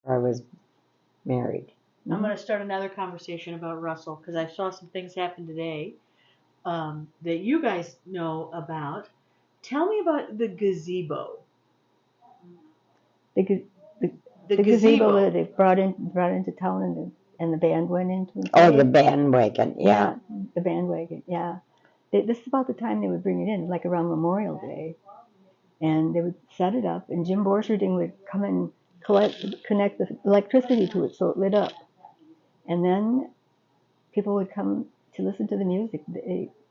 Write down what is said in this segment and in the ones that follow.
I was married. I'm going to start another conversation about Russell because I saw some things happen today that you guys know about. Tell me about the gazebo. The The gazebo that they brought into town and the band went into. Oh, the bandwagon, Yeah, the bandwagon, yeah. This is about the time they would bring it in, like around Memorial Day. And they would set it up, and Jim Borcherding would come and connect the electricity to it so it lit up. And then people would come to listen to the music.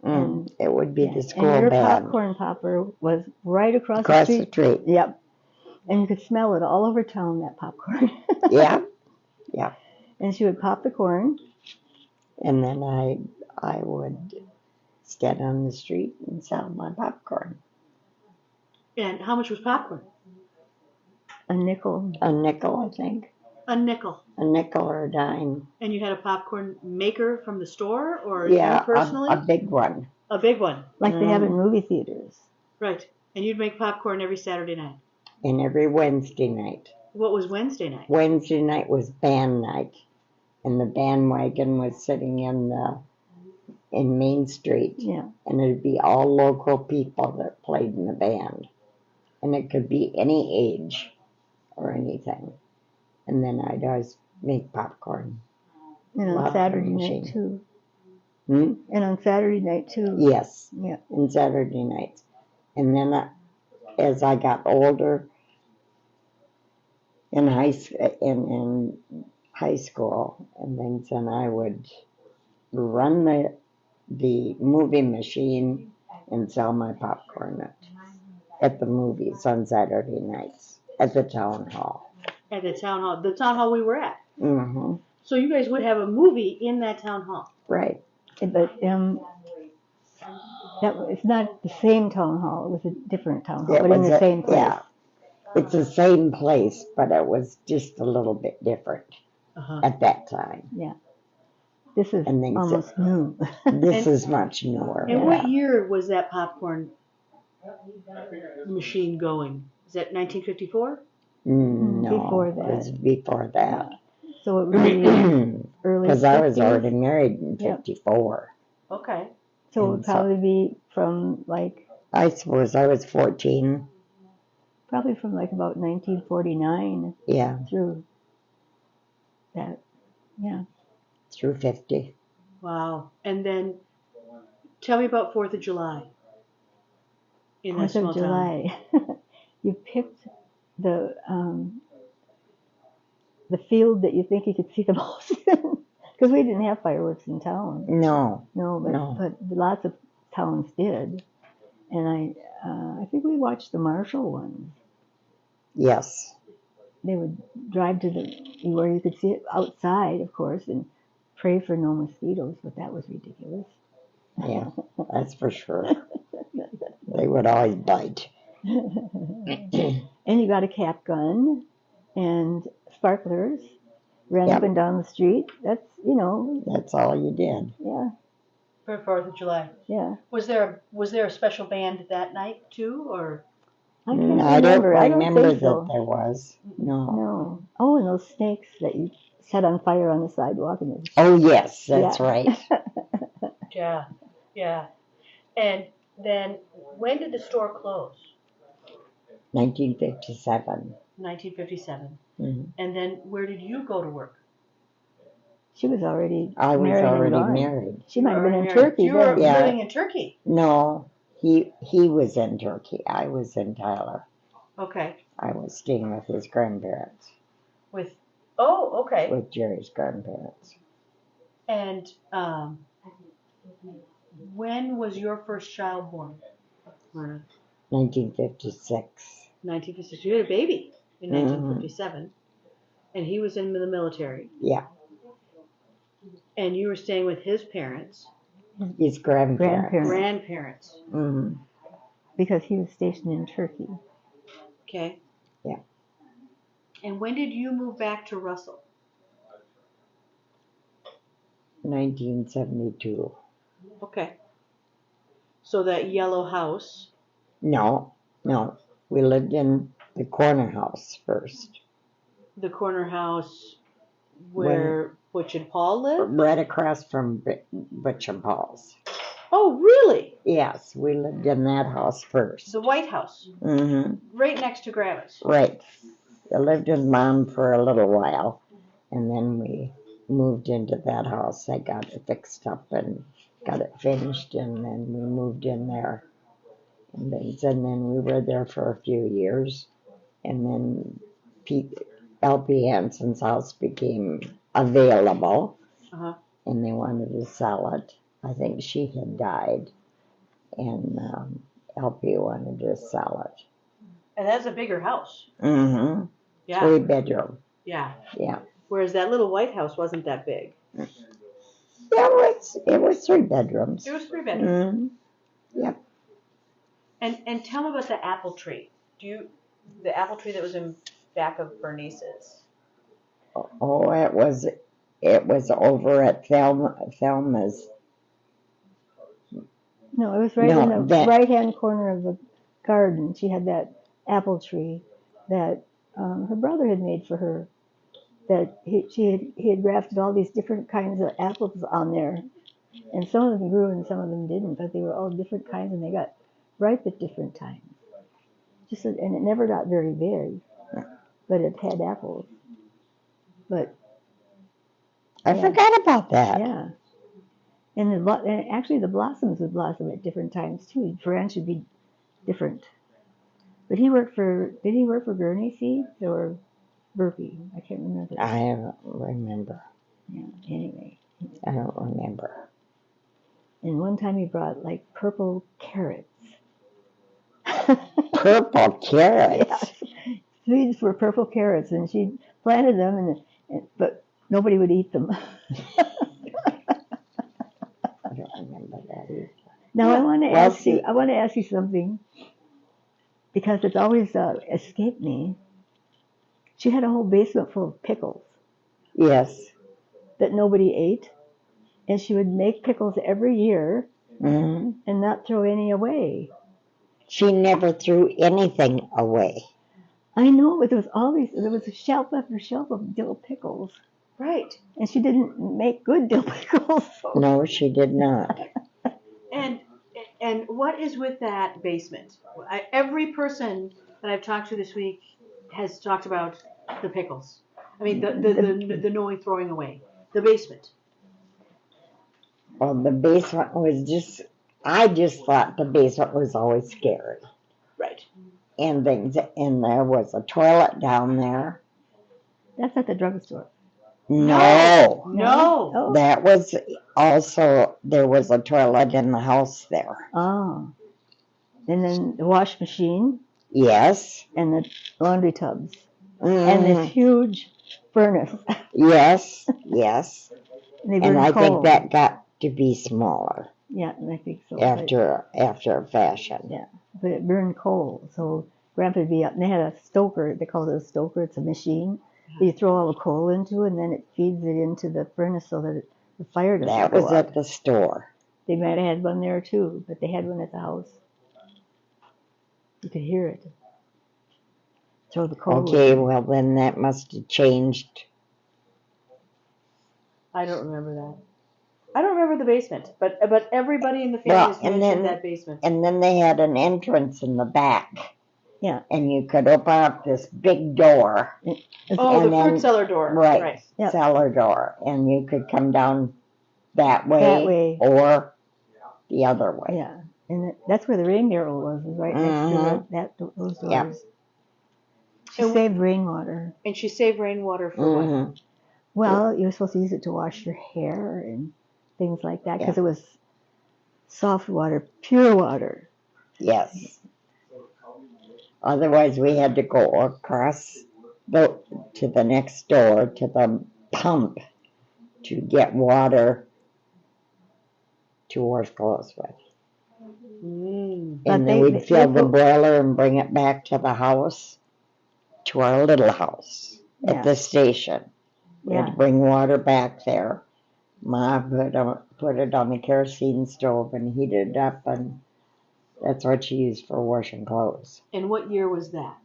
And it would be the school and your band. popcorn popper was right across the street. street. Yep. And you could smell it all over town, that popcorn. Yeah. And she would pop the corn. And then I would stand on the street and sell my popcorn. And how much was popcorn? A nickel. A nickel, I think. A nickel. A nickel or a dime. And you had a popcorn maker from the store, or you personally? A big one. A big one. Like they have in movie theaters. Right. And you'd make popcorn every Saturday night. And every Wednesday night. What was Wednesday night? Wednesday night was band night. And the bandwagon was sitting in Main Street. Yeah. And it'd be all local people that played in the band. And it could be any age or anything. And then I'd always make popcorn. And on Saturday night too. And on Saturday night too. Yes. Yeah. And Saturday nights. And then as I got older in high school and things, and I would run the movie machine and sell my popcorn at the movies on Saturday nights at the town hall. At the town hall we were at. Mm-hmm. So you guys would have a movie in that town hall. Right. But it's not the same town hall. It was a different town hall, but in the same place. Yeah. It's the same place, but it was just a little bit different at that time. Yeah. This is almost new. This is much newer. And what year was that popcorn machine going? Is that 1954? No, before that. It was before that. Yeah. So it was really early. Because I was already married in 54. Okay. So it would probably be from like... I suppose I was 14. Probably from like about 1949. Yeah. Through that. Yeah. Through 50. Wow. And then tell me about 4th of July. In that small 4th of July. You picked the field that you think you could see the most in. Because we didn't have fireworks in town. No. But lots of towns did. And I think we watched the Marshall ones. Yes. They would drive to where you could see it outside, of course, and pray for no mosquitoes, but that was ridiculous. Yeah, that's for sure. They would always bite. And you got a cap gun and sparklers, ran up and down the street. That's all you did. Yeah. For 4th of July. Yeah. Was there a special band that night too, or? I can't remember. I don't remember that so. There was. No. Oh, and those snakes that you set on fire on the sidewalk. Oh, yes, that's right. Yeah. And then when did the store close? 1957. 1957. Mm-hmm. And then where did you go to work? She was already I was already married. married. She might have been in Turkey. You were living in Turkey. No, he was in Turkey. I was in Tyler. Okay. I was staying with his grandparents. Okay. With Jerry's grandparents. And when was your first child born, Myrna? 1956. 1956. You had a baby in 1957, and he was in the military. Yeah. And you were staying with his parents. His grandparents. Grandparents. Mm-hmm. Because he was stationed in Turkey. Okay. Yeah. And when did you move back to Russell? 1972. Okay. So that yellow house. No. We lived in the corner house first. the corner house When where Butch and Paul live? right across from Butch and Paul's. Oh, really? Yes, we lived in that house first. The White House, Mm-hmm. right next to Gravis. Right. I lived with Mom for a little while, and then we moved into that house. I got it fixed up and got it finished, and then we moved in there. And then we were there for a few years, and then LP Hanson's house became available, Uh-huh. and they wanted to sell it. I think she had died, and LP wanted to sell it. And that's a bigger house. Mm-hmm. Yeah. 3-bedroom. Yeah. Yeah. Whereas that little White House wasn't that big. It was 3 bedrooms. It was 3 bedrooms. Mm-hmm. Yep. And tell me about the apple tree. The apple tree that was in back of Bernice's? Oh, it was over at Thelma's. No, it was right in the right-hand corner of the garden. She had that apple tree that her brother had made for her. That he had grafted all these different kinds of apples on there, and some of them grew and some of them didn't, but they were all different kinds and they got ripe at different times. And it never got very big, but it had apples. But I forgot about that. yeah, and actually the blossoms would blossom at different times too. The branch would be different. But did he work for Gurney Seeds or Burpee? I can't remember. I don't remember. Yeah. Anyway. I don't remember. And one time he brought like purple carrots. Purple carrots? Yeah. Seeds for purple carrots, and she planted them, but nobody would eat them. I don't remember that either. Now I want to ask you something, because it's always escaped me. She had a whole basement full of pickles. Yes. That nobody ate, and she would make pickles every year, mm-hmm. and not throw any away. She never threw anything away. I know, but there was a shelf after shelf of dill pickles. Right. And she didn't make good dill pickles. So. No, she did not. And what is with that basement? Every person that I've talked to this week has talked about the pickles. I mean, the knowing throwing away. The basement. Well, the basement was I just thought the basement was always scary. Right. And there was a toilet down there. That's at the drugstore. No. Oh. That was also, there was a toilet in the house there. Oh. And then the wash machine. Yes. And the laundry tubs. Mm. And this huge furnace. Yes. And I think that got to be smaller. Yeah, I think so. After a fashion. Yeah, but it burned coal. So Grandpa would be up, and they had a stoker. They called it a stoker. It's a machine that you throw all the coal into, and then it feeds it into the furnace so that the fire doesn't go up. That was at the store. They might have had one there too, but they had one at the house. You could hear it. Throw the coal. Okay, well then that must have changed. I don't remember that. I don't remember the basement, but everybody in the family has mentioned that basement. And then they had an entrance in the back. Yeah. And you could open up this big door. Oh, the fruit cellar door. Right. Yep. Cellar door. And you could come down that way. Or the other way. Yeah. And that's where the rain barrel was right next to those doors. Yep. She saved rainwater. And she saved rainwater for what? Well, you were supposed to use it to wash your hair and things like that, because it was soft water, pure water. Yes. Otherwise, we had to go across to the next door to the pump to get water to wash clothes with. And then we'd fill the boiler and bring it back to the house, to our little house at the station. We had to bring water back there. Ma put it on the kerosene stove and heated it up, and that's what she used for washing clothes. And what year was that?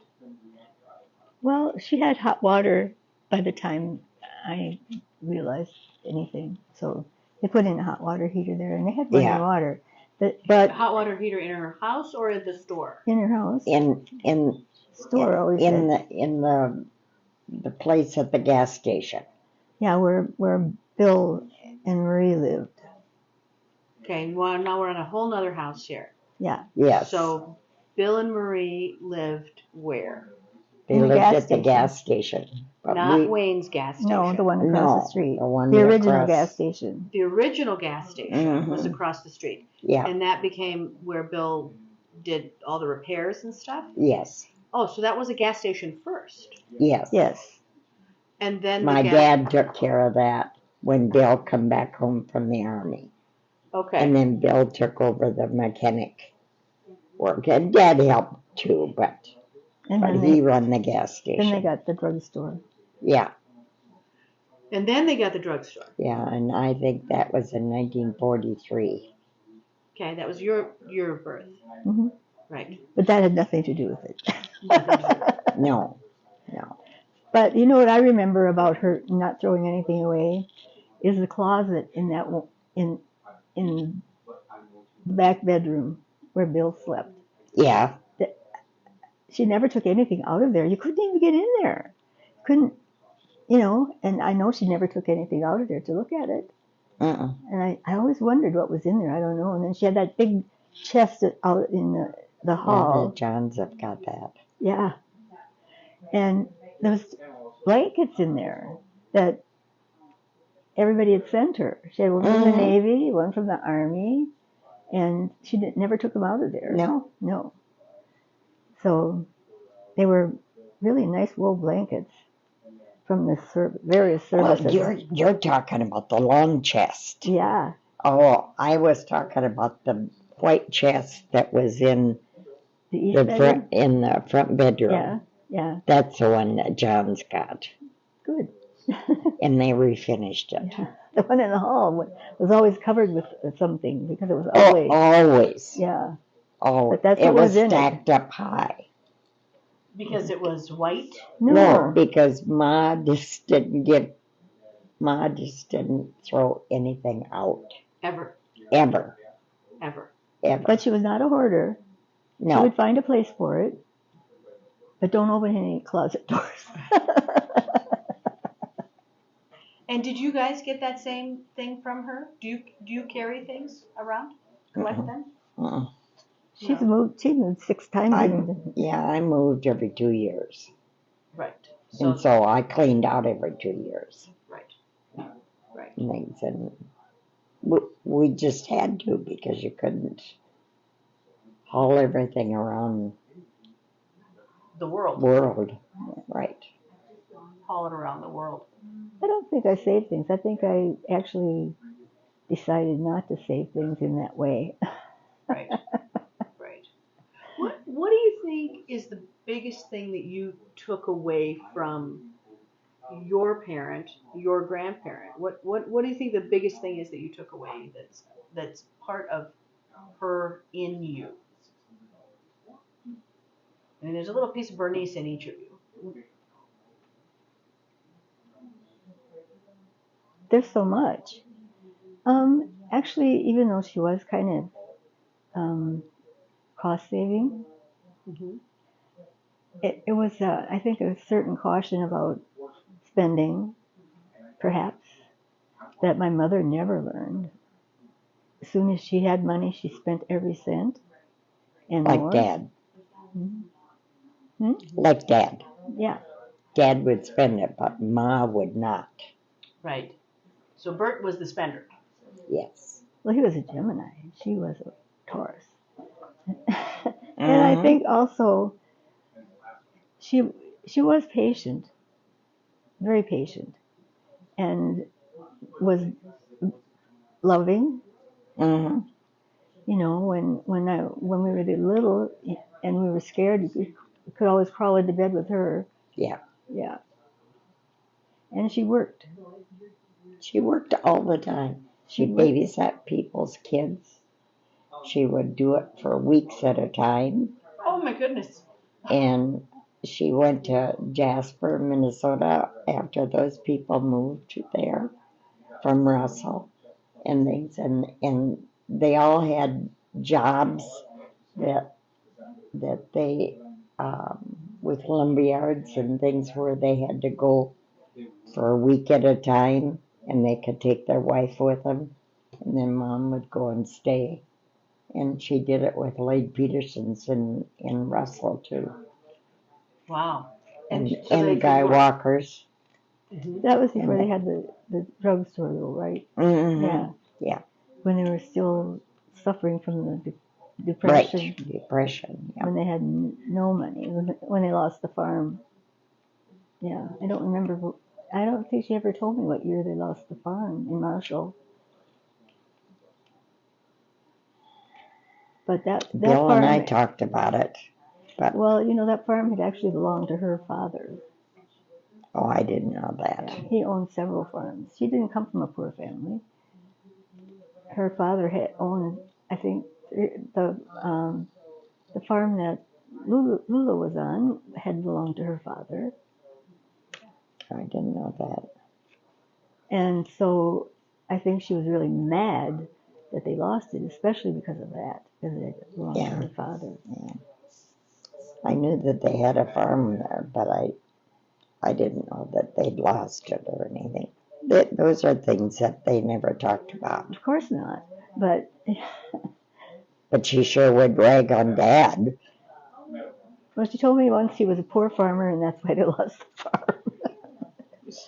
Well, she had hot water by the time I realized anything. So they put in a hot water heater there, and they had running Yeah. water. But Hot water heater in her house or at the store? in her house, In store always in had. the place at the gas station. Yeah, where Bill and Marie lived. Okay, well, now we're in a whole nother house here. Yeah. Yes. So Bill and Marie lived where? They in the lived gas at the station. gas station. But Not Wayne's gas station. No, the one across the street. The one The original across. gas station. The original gas station was Mhm. across the street. Yeah. And that became where Bill did all the repairs and stuff? Yes. Oh, so that was a gas station first. Yes. Yes. And then My dad took care of that when Bill come back home from the army. Okay. And then Bill took over the mechanic work. And Dad helped too, but And he run the gas station. then they got the drugstore. Yeah. And then they got the drugstore. Yeah, and I think that was in 1943. Okay, that was your birth. Hmm. Right. But that had nothing to do with it. No. But you know what I remember about her not throwing anything away is the closet in that in the back bedroom where Bill slept. Yeah. She never took anything out of there. You couldn't even get in there. Couldn't, and I know she never took anything out of there to look at it. Uh-uh. And I always wondered what was in there. I don't know. And then she had that big chest out in the hall. Yeah, the Johns have got that. Yeah. And there was blankets in there that everybody had sent her. She had one from the Navy, one from the Army, and she never took them out of there. No. So they were really nice wool blankets from the various services. Well, you're talking about the long chest. Yeah. Oh, I was talking about the white chest that was in the front bedroom. Yeah. That's the one that John's got. Good. And they refinished it. Yeah. The one in the hall was always covered with something because it was Always. Yeah. Oh, but that's it what was in stacked up high. Because it was white? No, because Ma just didn't throw anything out. Ever. But she was not a hoarder. No. She would find a place for it. But don't open any closet doors. And did you guys get that same thing from her? Do you carry things around? Collect them? Uh-uh. She moved 6 times. I moved every 2 years. Right. And so I cleaned out every 2 years. Right. And we just had to because you couldn't haul everything around the world. Right. Haul it around the world. I don't think I saved things. I think I actually decided not to save things in that way. Right. What do you think is the biggest thing that you took away from your parent, your grandparent? What do you think the biggest thing is that you took away that's part of her in you? I mean, there's a little piece of Bernice in each of you. There's so much. Actually, even though she was kind of cost saving, it was, I think, a certain caution about spending, perhaps, that my mother never learned. As soon as she had money, she spent every cent and like more. Dad. Hmm? Like Dad. Yeah. Dad would spend it, but Ma would not. Right. So Bert was the spender. Yes. Well, he was a Gemini. She was a Taurus. And I think also she was patient, very patient, and was loving. Mm-hmm. You know, when we were little and we were scared, we could always crawl into bed with her. Yeah. Yeah. And she worked. She worked all the time. She babysat people's kids. She would do it for weeks at a time. Oh my goodness. And she went to Jasper, Minnesota after those people moved there from Russell and things, and they all had jobs that they with lumberyards and things where they had to go for a week at a time, and they could take their wife with them, and then mom would go and stay. And she did it with Lade Peterson's in Russell too, Wow. and so they could Guy work. Walker's. Mhm. That was before they had the drugstore, though, right? Mm-hmm. Yeah. Yeah. When they were still suffering from the Right. depression, Depression. Yeah. when they had no money, when they lost the farm. Yeah, I don't remember. I don't think she ever told me what year they lost the farm in Marshall. But that Bill farm, and I talked about it. But well, you know, that farm had actually belonged to her father. oh, I didn't know that. Yeah, he owned several farms. She didn't come from a poor family. Her father had owned, I think, the farm that Lula was on had belonged to her father. I didn't know that. And so I think she was really mad that they lost it, especially because of that, because it belonged to her father. Yeah. I knew that they had a farm there, but I didn't know that they'd lost it or anything. Those are things that they never talked about. Of course not, but But she sure would rag on Dad. well, she told me once he was a poor farmer, and that's why they lost the farm.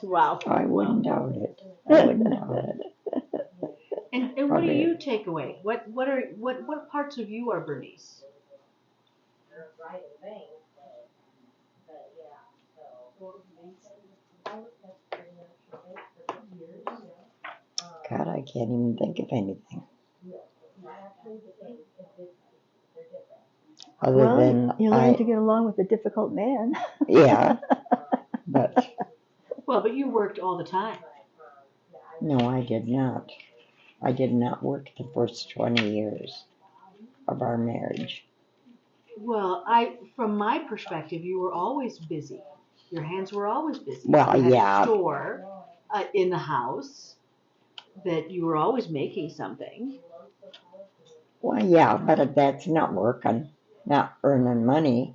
Wow. I wouldn't doubt it. I wouldn't doubt it. And what do you take away? What parts of you are Bernice? God, I can't even think of anything. Other than you learn to get along with a difficult man. Yeah, but Well, but you worked all the time. no, I did not. I did not work the first 20 years of our marriage. Well, from my perspective, you were always busy. Your hands were always busy. Well, you had yeah. a store in the house that you were always making something. Well, yeah, but that's not working, not earning money.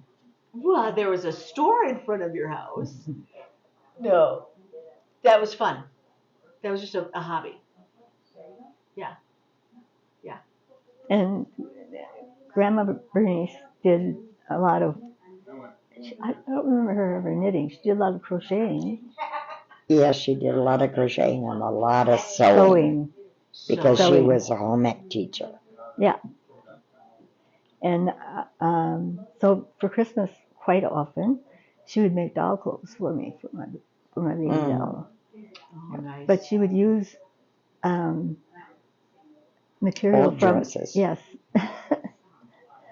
Well, there was a store in front of your house. No, that was fun. That was just a hobby. Yeah, yeah. And Grandma Bernice did a lot of, I don't remember her ever knitting. She did a lot of crocheting. Yes, she did a lot of crocheting and a lot of sewing. Because she was a home ec teacher. Yeah. And so for Christmas, quite often, she would make doll clothes for me, for my baby doll. Oh, nice. But she would use material Old from dresses. Yes.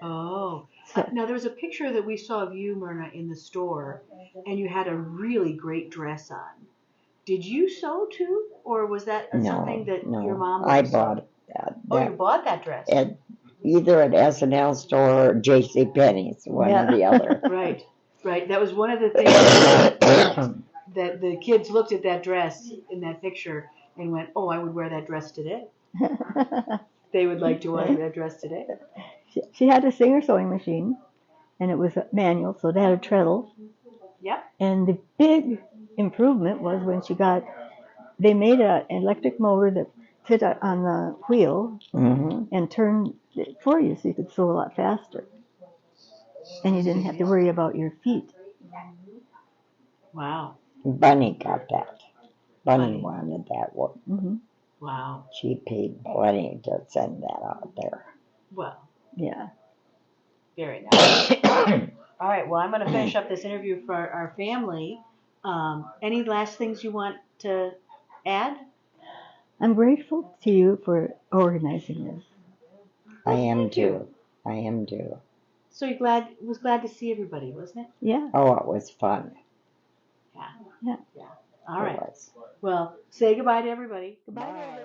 Oh. Now, there was a picture that we saw of you, Myrna, in the store, and you had a really great dress on. Did you sew too, or was that something that your mom would have bought that? Oh, you bought that dress? Either at S&L store or J.C. Penney's, one or the other. Right, right. That was one of the things that the kids looked at that dress in that picture and went, "Oh, I would wear that dress today." They would like to wear that dress today. She had a Singer sewing machine, and it was manual, so it had a treadle. Yep. And the big improvement was when they made an electric motor that fit on the wheel and turned it for you, so you could sew a lot faster. And you didn't have to worry about your feet. Wow. Bunny got that. Bunny wanted that one. Mm-hmm. Wow. She paid plenty to send that out there. Well. Yeah. Very nice. All right. Well, I'm going to finish up this interview for our family. Any last things you want to add? I'm grateful to you for organizing this. I am too. I am too. So you was glad to see everybody, wasn't it? Yeah. Oh, it was fun. Yeah. All right. Well, say goodbye to everybody. Goodbye, everybody.